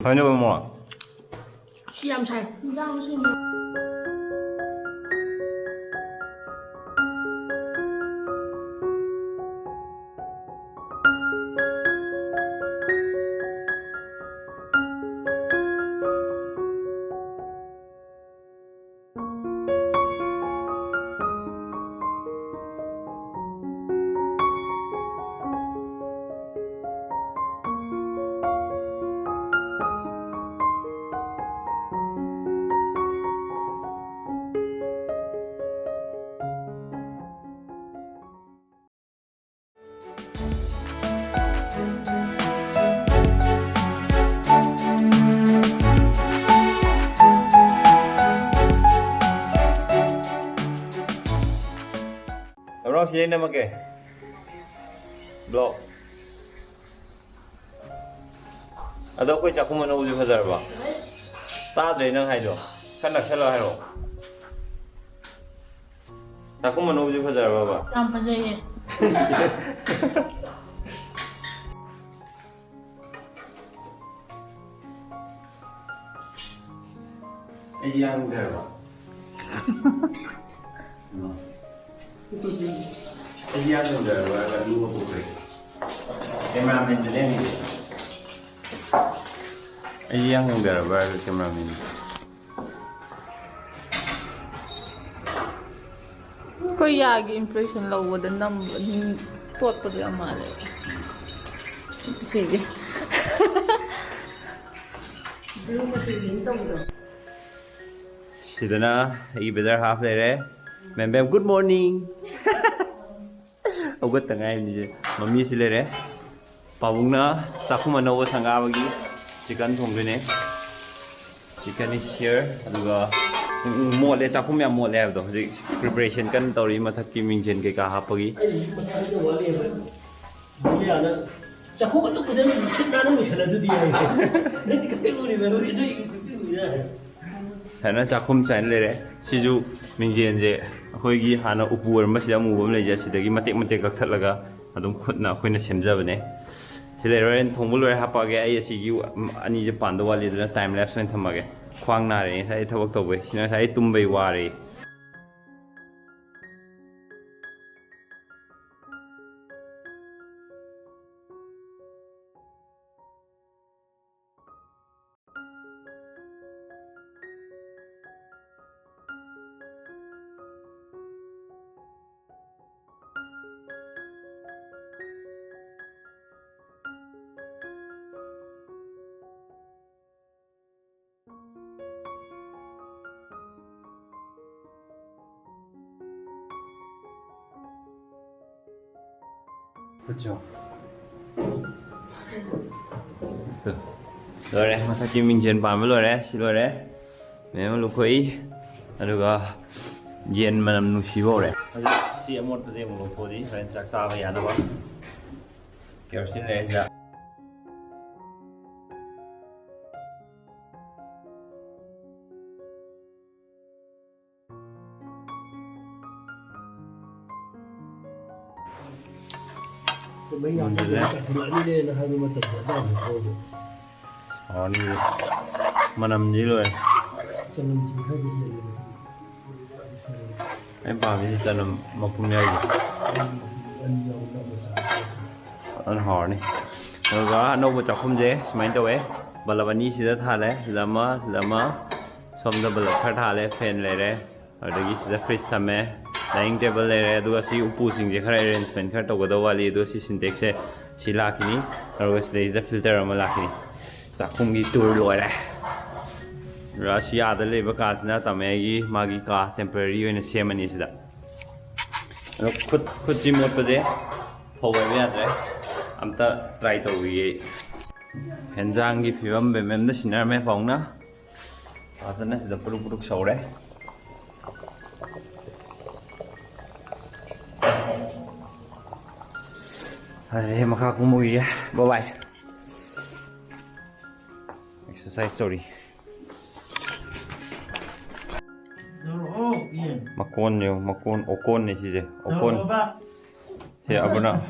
반죽은 뭐? 시암살. Orang sini nama ke? Blok. Ada kau cakap mana uji pasar ba? Tak ada yang hai jo. Kan nak salah hai lo. Cakap mana uji pasar ba? Yang pasal ye. Yang dia ba? Yang dia ba? Ada dua putri. Cameraman jadi ni. Yang dia ba? Cameraman. Kau yagi impression lau wada nam tot pada amal. Sige. Sidana, I better half there. Ma'am, good morning. Ugat tengah ini je. Mami sila Pabung na, taku mana was hanga bagi. Chicken thong ni. Chicken is here. Aduga, mo le taku me mo le abdo. Preparation kan tauri mata kiming jen ke kaha pagi. Cakup tu kita cakap nama salah tu dia. Nanti kita boleh baru itu. Sana cakum chain le siju mingjen je. Akhoi hana upur masih amu bom le je sidagi matek gak that laga. Adum khutna akhoi na semja bane. Sile ren thongbul re hapa ge ai sigi ani je pando wali dana time lapse wen thamage. Khwang na re sai thawak to bai. Sina sai tumbai wa re. 그렇죠. rồi đây, masa mình dền bàn với rồi đấy, nếu lúc ấy, rồi dền mà nằm nuôi siêu đấy. Siêu một cái gì một lúc thôi đi, rồi chắc sao vậy đó bạn? Kiểu xin lên ra. Bây giờ kita selalu ni nak hari macam mana? Ni manam gì rồi? Jangan cakap dia. Em bảo với chân là một cùng nhau gì? Ăn hò này. Rồi có nấu một chọc không dễ, mấy đâu ấy. Bà là bạn đi xí ra thả đấy, lama, xong rồi bà là thả đấy, fan lấy đấy. Ở đây xí ra freeze thầm ấy. Dining table lấy đấy, đúng là xí upu sinh chế khá arrangement khá tàu gado wali, đúng là xí syntax ấy. Xí lạc kì ní, rồi xí ra filter mà lạc kì ní. Chắc không ghi tour lôi đấy. Russia da leba kasina tamegi magi ka temporary oina semani sida khut ji mot pade phawai me atre amta try to wi henjang gi phibam be mem na sinar me paungna asana sida puruk saure hai makha kumui bye bye exercise sorry makon yo makon okon ni sije okon he abuna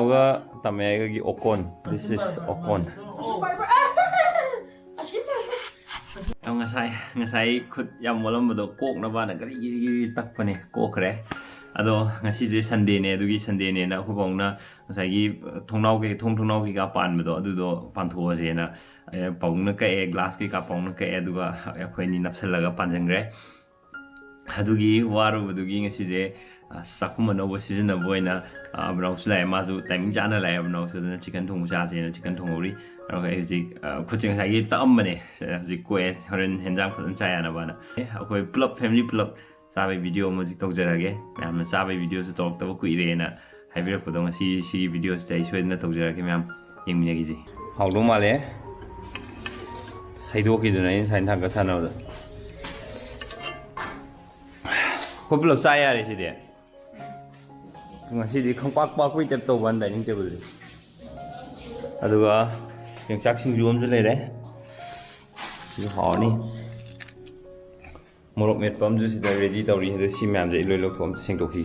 uga tamega gi okon this is okon ngasai khut yam walam bodo kok na ba na gari tak pa ne kok re ado ngasi je Sunday ne adugi Sunday ne na khubong na ngasai gi thongnau ki ka pan bodo adu do pan tho je na pong na ka glass ki ka pong na ka aduga akhoi ni napsal laga panjang re adugi waru adugi ngasi je sakuma no season na boina abnau sulai ma zu timing jana lai abnau su na chicken thong sa je na chicken thong ori aro ka ji kuching sa gi tam ne ji kwe horen henjang phun cha ya na ba na akhoi plop family plop sa bai video mo ji tok jara ge myam na sa bai video su tok ta ku ire na hai bira phodong si video stay soi na tok jara ge myam yeng mi gi ji hau do ma le sai do ki de na in sai thang ka sa na da ko plop sa ya re si de ngasi di khangpak pak wi tep to ban dining table aduga yang chak sing juam le re si ho ni morok met pam ju si da ready tawri he si myam je loi lok thom sing to ki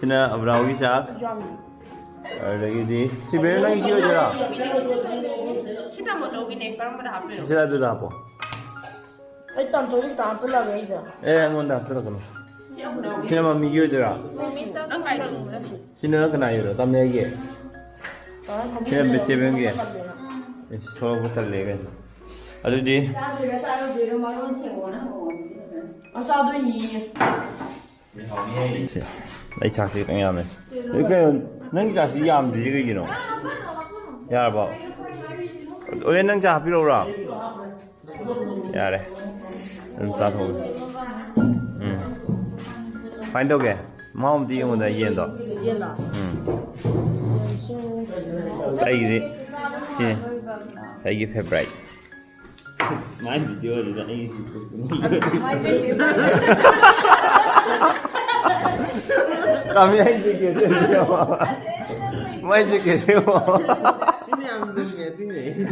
sina abrao ki cha lagi di si ber nang si ojara kita mau coba ini perang pada HP sila du da po Ay, tanto yung tanto lang eh siya. ngon da tra kono sina ma mi ki ojara ang kaya dulu sina kana yo tam ne ge sina be che ben ge so ko tar le ge adu di Asado niya. lấy chạc thì anh em này cái nâng chạc gì làm gì cái gì nó ya bảo ôi nâng chạc biết đâu rồi ya đây chúng ta thôi phải đâu kìa mau một tí một yên đó sai gì sai cái favorite mai video thì anh kami yang dikit dia mai dikit semua ini ambil ini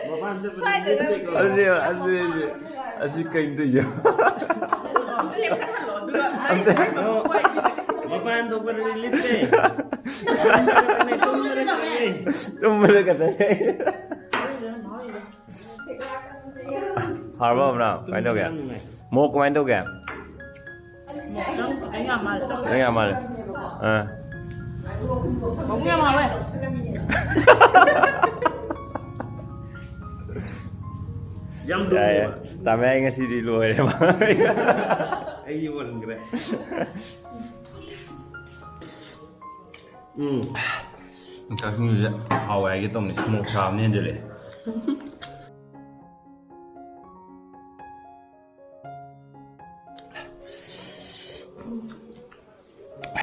bapak asyik kain tu je bapak antuk berlilit deh tuh mereka kata harba mana main tu kan mau main tu kan anh làm mà anh làm mà bóng nghe mà vậy jam dulu ya tapi anh ngasih di luar ya bang ayo bukan kira Kita ni awal kita ni semua sam ni je le.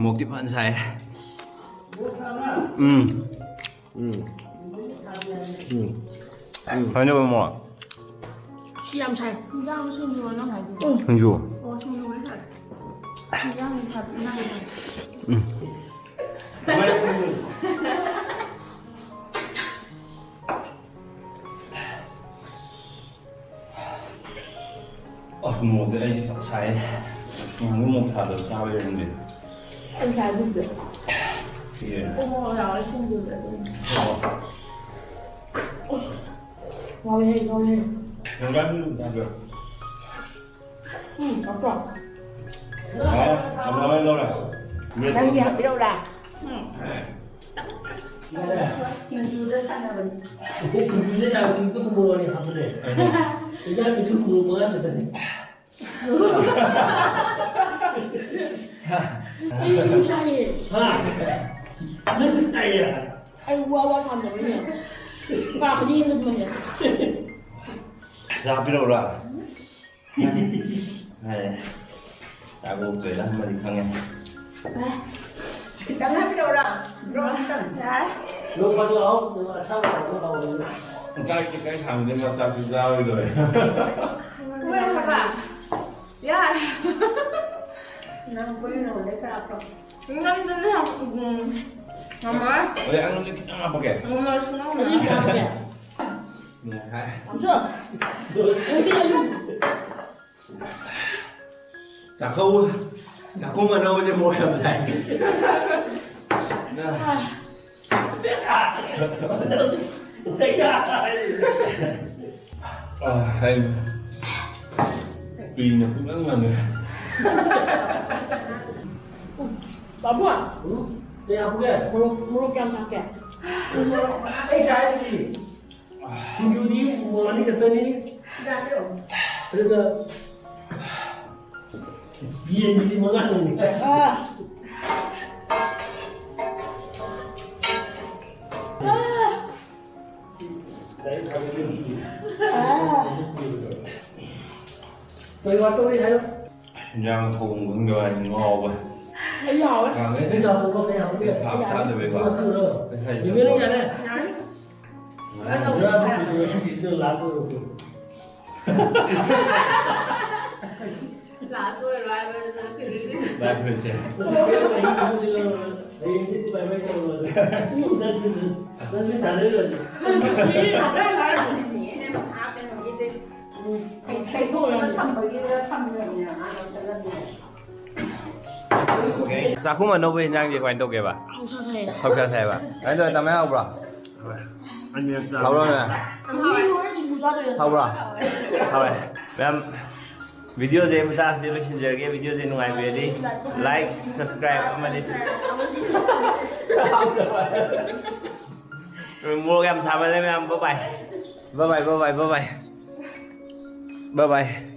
Một cái bạn sai. Phải đâu mà. Siyam chay.你这样是你我能还是很热。我是你的你这样你才那个một cái sai. Một thằng được sao vậy anh? Anh sai đúng được.我要先丢的Ngồi đây, ngồi đây. Không gắn được. Có tròn. Ông nói lâu rồi. Đang đi học đi đâu là? Singkirnya tahu itu kumpulan yang apa deh? Jangan itu kumpulan tadi. Anh sai. Itu saya. Anh qua qua thằng rồi nhỉ? Vào cái đi được mà nhỉ? Ra biết đâu rồi. Này. Ta vô cười lắm mà đi khăng em. Đang hát đâu rồi? Rồi xong. Đấy. Lúc bắt đầu nhưng mà sau đó bắt đầu Cái thằng trên mặt ta ra rồi. Quên rồi à? Dạ. Nang boleh nak boleh kerap kerap. 남들이 하고 정말 Ôi, ăn nó chứ ăn bao kìa. 정말 순한 Cái gì 거야. làm kìa? Nè, hai. Làm chưa? Ôi, cái này luôn. Chả không mà đâu cho ngồi làm này. Xảy ra. Anh pin nó cũng rất là nữa. Babu à? Đây học kìa. Mulut yang sakit. Anh sai cái gì? Xin chú đi, mua đi cái tên đi. Ra chứ. Bây giờ biên đi mà ăn này. À. Đấy, không có gì. À. Mày gọi tôi đi thấy không? Rang thùng cũng rồi ngon quá. Thấy giỏi ấy. Rang Bây đấy. giờ tôi có cái học kìa. Học sao thì phải Có vào. sao đâu. Thầy Nhiều biết nhà này. Ăn đâu Ra cũng thì tôi lá tôi rồi. lá rồi lại bây giờ xử lý gì? Lại phải trẻ. Nó sẽ biết là anh không đi đâu rồi. Đấy, cái bài mấy câu rồi. Nó sẽ trả lời rồi. Chỉ là cái này. Em áp em nói đi. Thầy thôi là Sa khung mà nấu với nhang gì quanh đâu kìa bà? không sao thầy. Không sao thèm bà. Anh tôi tao mấy học rồi. Anh em Học rồi nè. Không nói chỉ bù cho thầy. Học rồi. Học rồi. Em video gì mà ta sẽ xin chơi cái video gì ngoài về đi. Like, subscribe mà đi. Rồi mua em sao mà lên em bye bye. Bye bye bye bye bye bye. Bye bye.